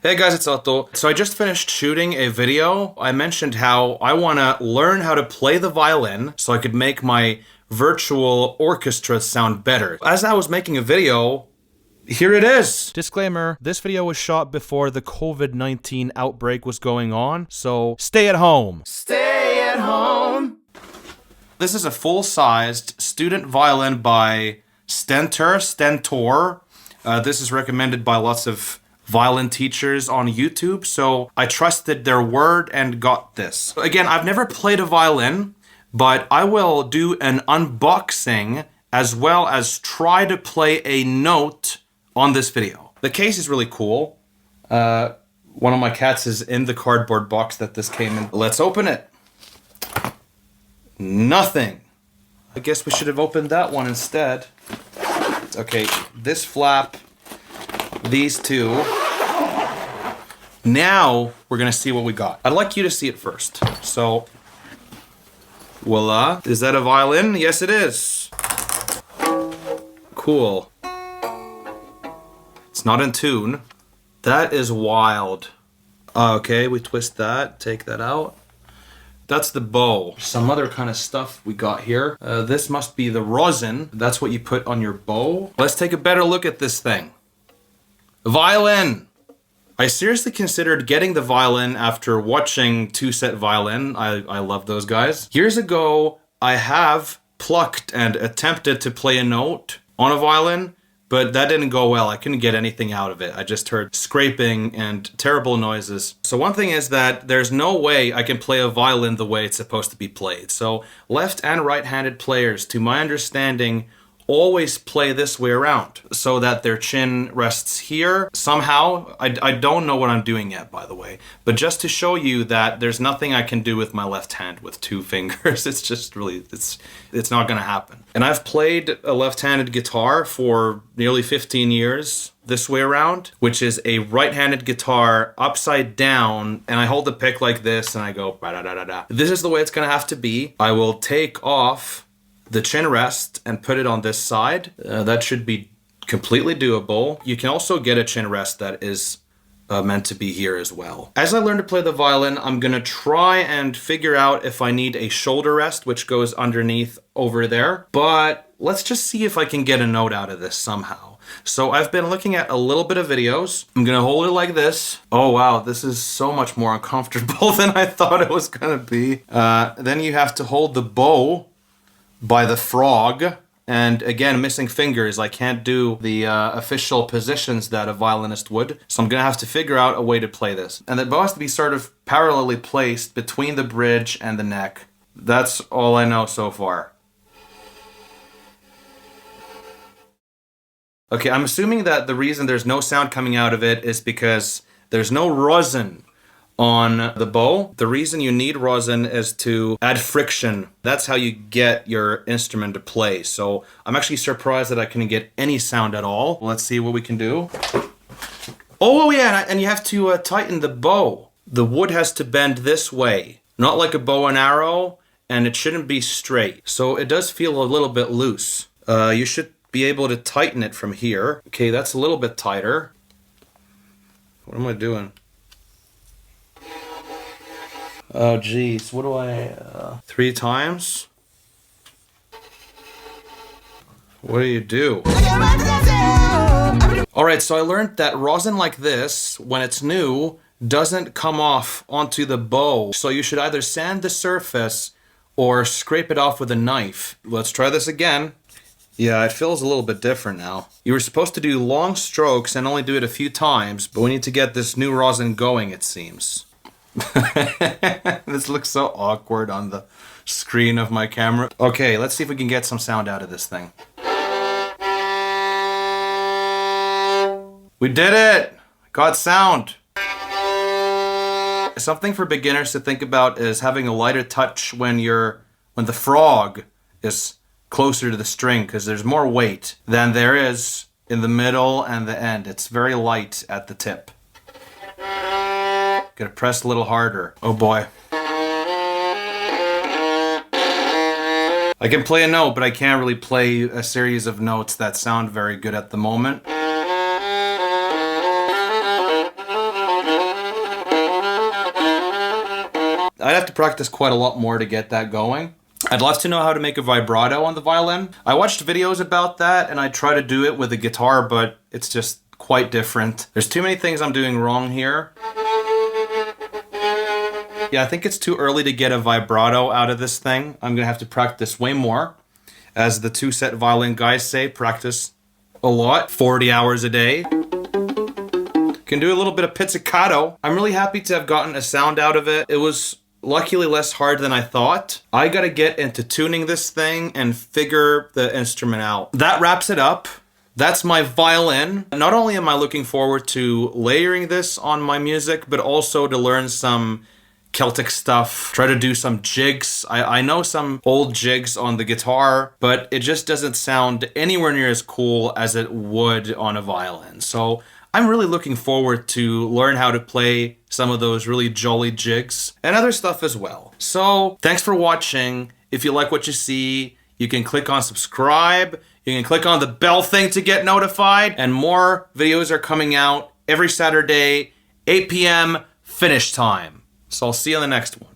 Hey guys, it's Otto. So I just finished shooting a video. I mentioned how I want to learn how to play the violin so I could make my virtual orchestra sound better. As I was making a video, here it is. Disclaimer, this video was shot before the COVID-19 outbreak was going on, so stay at home. Stay at home. This is a full-sized student violin by Stentor. This is recommended by lots of violin teachers on YouTube, so I trusted their word and got this. Again, I've never played a violin, but I will do an unboxing as well as try to play a note on this video. The case is really cool. One of my cats is in the cardboard box that this came in. Let's open it. Nothing. I guess we should have opened that one instead. Okay, this flap, these two. Now we're gonna see what we got. I'd like you to see it first. So, voila. Is that a violin? Yes, it is. Cool. It's not in tune. That is wild. Okay, we twist that, take that out. That's the bow. Some other kind of stuff we got here. This must be the rosin. That's what you put on your bow. Let's take a better look at this thing. Violin. I seriously considered getting the violin after watching Two Set Violin. I love those guys. Years ago, I have plucked and attempted to play a note on a violin, but that didn't go well. I couldn't get anything out of it. I just heard scraping and terrible noises. So one thing is that there's no way I can play a violin the way it's supposed to be played. So left and right-handed players, to my understanding, always play this way around so that their chin rests here somehow. I don't know what I'm doing yet, by the way, but just to show you that there's nothing I can do with my left hand with two fingers. It's just really, it's not gonna happen. And I've played a left-handed guitar for nearly 15 years this way around, which is a right-handed guitar upside down, and I hold the pick like this and I go ba-da-da-da-da. This is the way it's gonna have to be. I will take off the chin rest and put it on this side. That should be completely doable. You can also get a chin rest that is meant to be here as well. As I learn to play the violin, I'm gonna try and figure out if I need a shoulder rest, which goes underneath over there. But let's just see if I can get a note out of this somehow. So I've been looking at a little bit of videos. I'm gonna hold it like this. Oh wow, this is so much more uncomfortable than I thought it was gonna be. Then you have to hold the bow by the frog, and again, missing fingers. I can't do the official positions that a violinist would, so I'm gonna have to figure out a way to play this. And the bow has to be sort of parallelly placed between the bridge and the neck. That's all I know so far. Okay, I'm assuming that the reason there's no sound coming out of it is because there's no rosin on the bow. The reason you need rosin is to add friction. That's how you get your instrument to play. So I'm actually surprised that I couldn't get any sound at all. Let's see what we can do. Oh yeah, and you have to tighten the bow. The wood has to bend this way, not like a bow and arrow, and it shouldn't be straight. So it does feel a little bit loose. You should be able to tighten it from here. Okay, that's a little bit tighter. What am I doing? Oh geez, what do I, 3 times? What do you do? Alright, so I learned that rosin like this, when it's new, doesn't come off onto the bow. So you should either sand the surface or scrape it off with a knife. Let's try this again. Yeah, it feels a little bit different now. You were supposed to do long strokes and only do it a few times, but we need to get this new rosin going, it seems. This looks so awkward on the screen of my camera. Okay, let's see if we can get some sound out of this thing. We did it! Got sound! Something for beginners to think about is having a lighter touch when the frog is closer to the string, because there's more weight than there is in the middle and the end. It's very light at the tip. Gotta press a little harder. Oh boy. I can play a note, but I can't really play a series of notes that sound very good at the moment. I'd have to practice quite a lot more to get that going. I'd love to know how to make a vibrato on the violin. I watched videos about that and I try to do it with the guitar, but it's just quite different. There's too many things I'm doing wrong here. Yeah, I think it's too early to get a vibrato out of this thing. I'm gonna have to practice way more. As the 2-set violin guys say, practice a lot, 40 hours a day. Can do a little bit of pizzicato. I'm really happy to have gotten a sound out of it. It was luckily less hard than I thought. I gotta get into tuning this thing and figure the instrument out. That wraps it up. That's my violin. Not only am I looking forward to layering this on my music, but also to learn some Celtic stuff, try to do some jigs. I know some old jigs on the guitar, but it just doesn't sound anywhere near as cool as it would on a violin. So I'm really looking forward to learn how to play some of those really jolly jigs and other stuff as well. So thanks for watching. If you like what you see, you can click on subscribe. You can click on the bell thing to get notified. And more videos are coming out every Saturday, 8 p.m. finish time. So I'll see you in the next one.